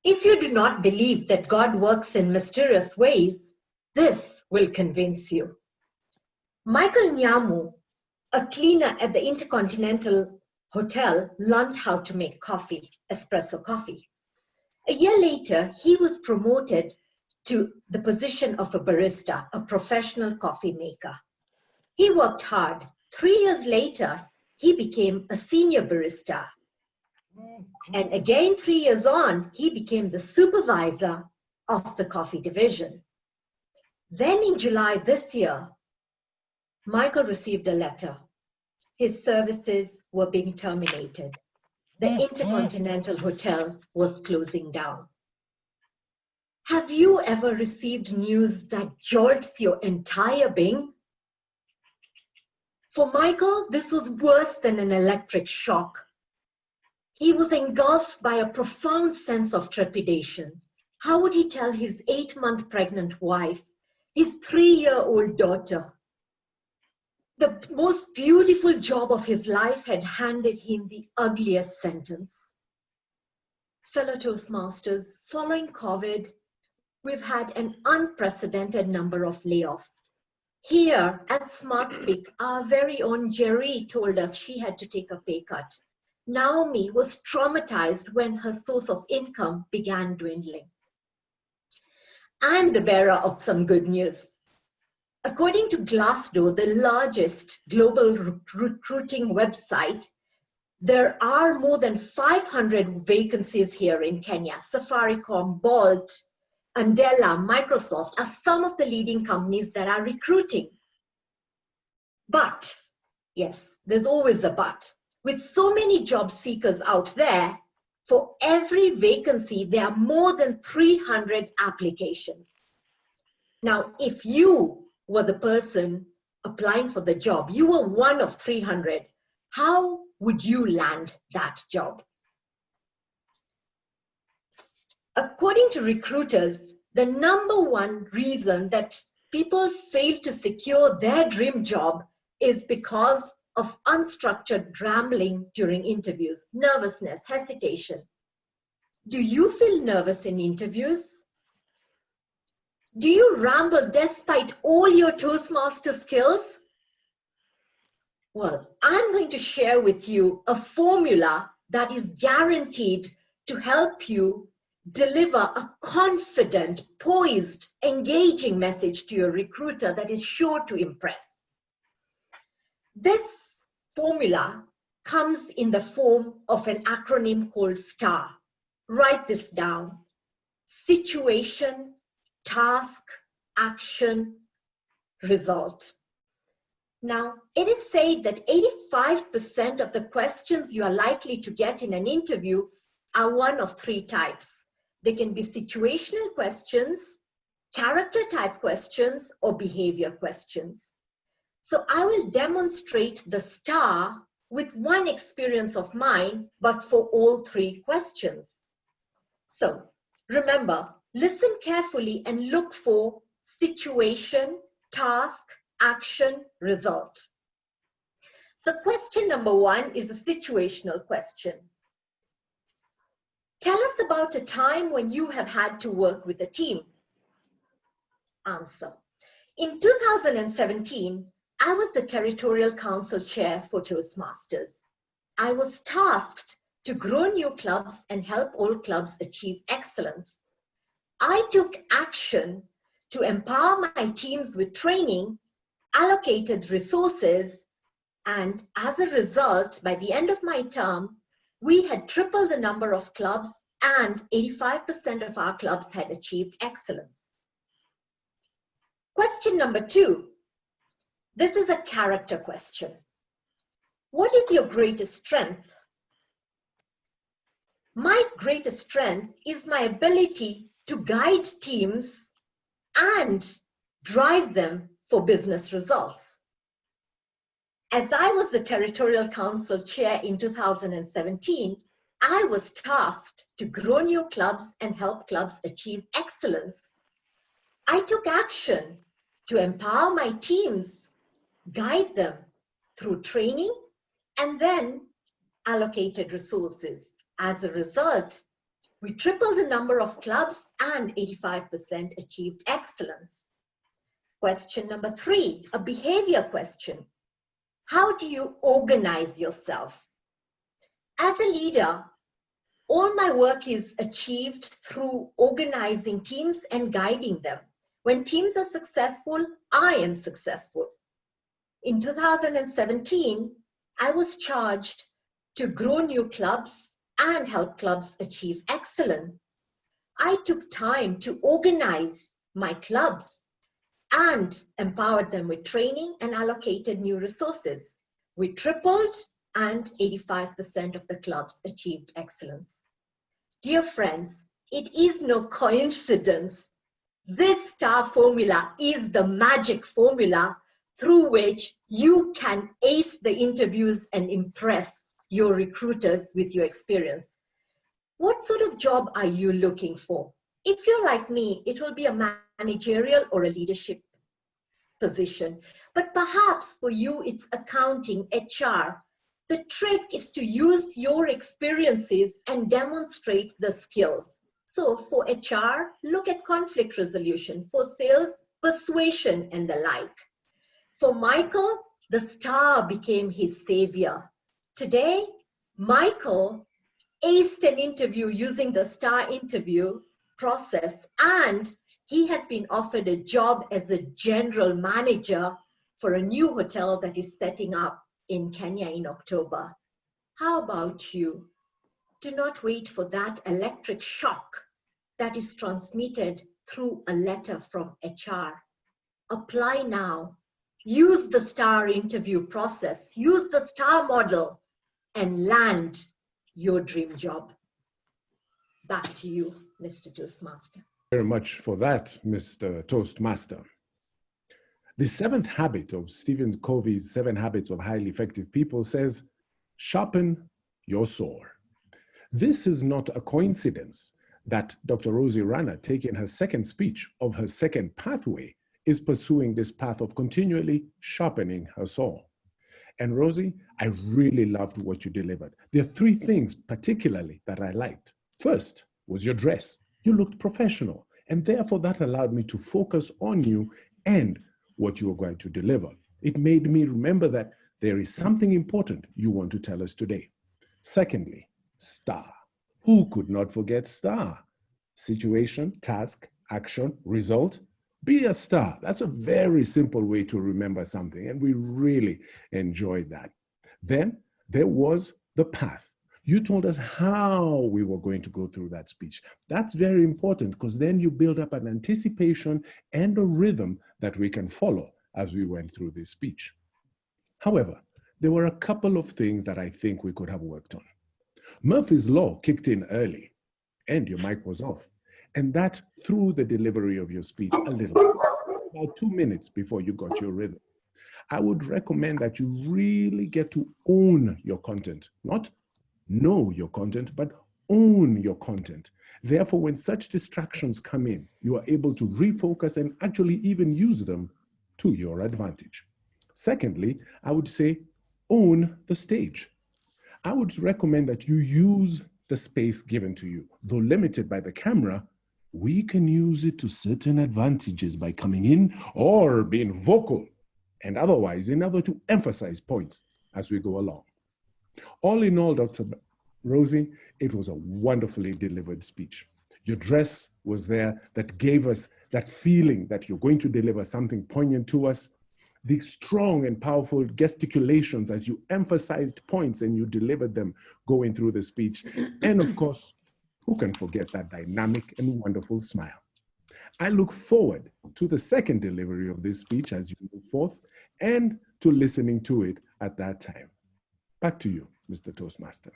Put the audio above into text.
If you do not believe that God works in mysterious ways, this will convince you. Michael Nyamu, a cleaner at the Intercontinental Hotel, learned how to make coffee, espresso coffee. A year later, he was promoted to the position of a barista, a professional coffee maker. He worked hard. 3 years later, he became a senior barista. And again, 3 years on, he became the supervisor of the coffee division. Then in July this year, Michael received a letter. His services were being terminated. The Intercontinental Hotel was closing down. Have you ever received news that jolts your entire being? For Michael, this was worse than an electric shock. He was engulfed by a profound sense of trepidation. How would he tell his 8-month pregnant wife, his 3-year-old daughter? The most beautiful job of his life had handed him the ugliest sentence. Fellow Toastmasters, following COVID, we've had an unprecedented number of layoffs. Here at SmartSpeak, our very own Jerry told us she had to take a pay cut. Naomi was traumatized when her source of income began dwindling. I'm the bearer of some good news. According to Glassdoor, the largest global recruiting website, there are more than 500 vacancies here in Kenya. Safaricom, Bolt, Andela, Microsoft are some of the leading companies that are recruiting. But, yes, there's always a but. With so many job seekers out there, for every vacancy, there are more than 300 applications. Now, if you were the person applying for the job, you were one of 300, how would you land that job? According to recruiters, the number one reason that people fail to secure their dream job is because of unstructured rambling during interviews, nervousness, hesitation. Do you feel nervous in interviews? Do you ramble despite all your Toastmaster skills? Well, I'm going to share with you a formula that is guaranteed to help you deliver a confident, poised, engaging message to your recruiter that is sure to impress. This formula comes in the form of an acronym called STAR. Write this down. Situation, task, action, result. Now, it is said that 85% of the questions you are likely to get in an interview are one of 3 types. They can be situational questions, character type questions, or behavior questions. So I will demonstrate the STAR with one experience of mine, but for all 3 questions. So remember, listen carefully and look for situation, task, action, result. So question number 1 is a situational question. Tell us about a time when you have had to work with a team. Answer. In 2017, I was the Territorial Council Chair for Toastmasters. I was tasked to grow new clubs and help all clubs achieve excellence. I took action to empower my teams with training, allocated resources, and as a result, by the end of my term, we had tripled the number of clubs and 85% of our clubs had achieved excellence. Question number 2. This is a character question. What is your greatest strength? My greatest strength is my ability to guide teams and drive them for business results. As I was the Territorial Council Chair in 2017, I was tasked to grow new clubs and help clubs achieve excellence. I took action to empower my teams, guide them through training, and then allocated resources. As a result, We tripled the number of clubs and 85% achieved excellence. Question number 3, a behavior question. How do you organize yourself? As a leader, all my work is achieved through organizing teams and guiding them. When teams are successful, I am successful. In 2017, I was charged to grow new clubs and help clubs achieve excellence. I took time to organize my clubs and empowered them with training and allocated new resources. We tripled and 85% of the clubs achieved excellence. Dear friends, it is no coincidence. This STAR formula is the magic formula through which you can ace the interviews and impress your recruiters with your experience. What sort of job are you looking for? If you're like me, it will be a managerial or a leadership position. But perhaps for you, it's accounting, HR. The trick is to use your experiences and demonstrate the skills. So for HR, look at conflict resolution. For sales, persuasion and the like. For Michael, the STAR became his savior. Today, Michael aced an interview using the STAR interview process, and he has been offered a job as a general manager for a new hotel that is setting up in Kenya in October. How about you? Do not wait for that electric shock that is transmitted through a letter from HR. Apply now. Use the STAR interview process. Use the STAR model and land your dream job. Back to you, Mr. Toastmaster. Very much for that, Mr. Toastmaster. The 7th habit of Stephen Covey's 7 Habits of Highly Effective People says, sharpen your sword. This is not a coincidence that Dr. Rozy Rana, taking her second speech of her second pathway, is pursuing this path of continually sharpening her sword. And Rozy, I really loved what you delivered. There are 3 things particularly that I liked. First was your dress. You looked professional, and therefore that allowed me to focus on you and what you were going to deliver. It made me remember that there is something important you want to tell us today. Secondly, STAR. Who could not forget STAR? Situation, task, action, result. Be a star. That's a very simple way to remember something, and we really enjoyed that. Then there was the path. You told us how we were going to go through that speech. That's very important because then you build up an anticipation and a rhythm that we can follow as we went through this speech. However, there were a couple of things that I think we could have worked on. Murphy's Law kicked in early and your mic was off. And that threw the delivery of your speech a little, about 2 minutes before you got your rhythm. I would recommend that you really get to own your content, not know your content, but own your content. Therefore, when such distractions come in, you are able to refocus and actually even use them to your advantage. Secondly, I would say own the stage. I would recommend that you use the space given to you. Though limited by the camera, we can use it to certain advantages by coming in or being vocal and otherwise in order to emphasize points as we go along. All in all, Dr. Rozy, it was a wonderfully delivered speech. Your dress was there that gave us that feeling that you're going to deliver something poignant to us. The strong and powerful gesticulations as you emphasized points and you delivered them going through the speech. And of course, who can forget that dynamic and wonderful smile? I look forward to the second delivery of this speech as you move forth and to listening to it at that time. Back to you, Mr. Toastmaster.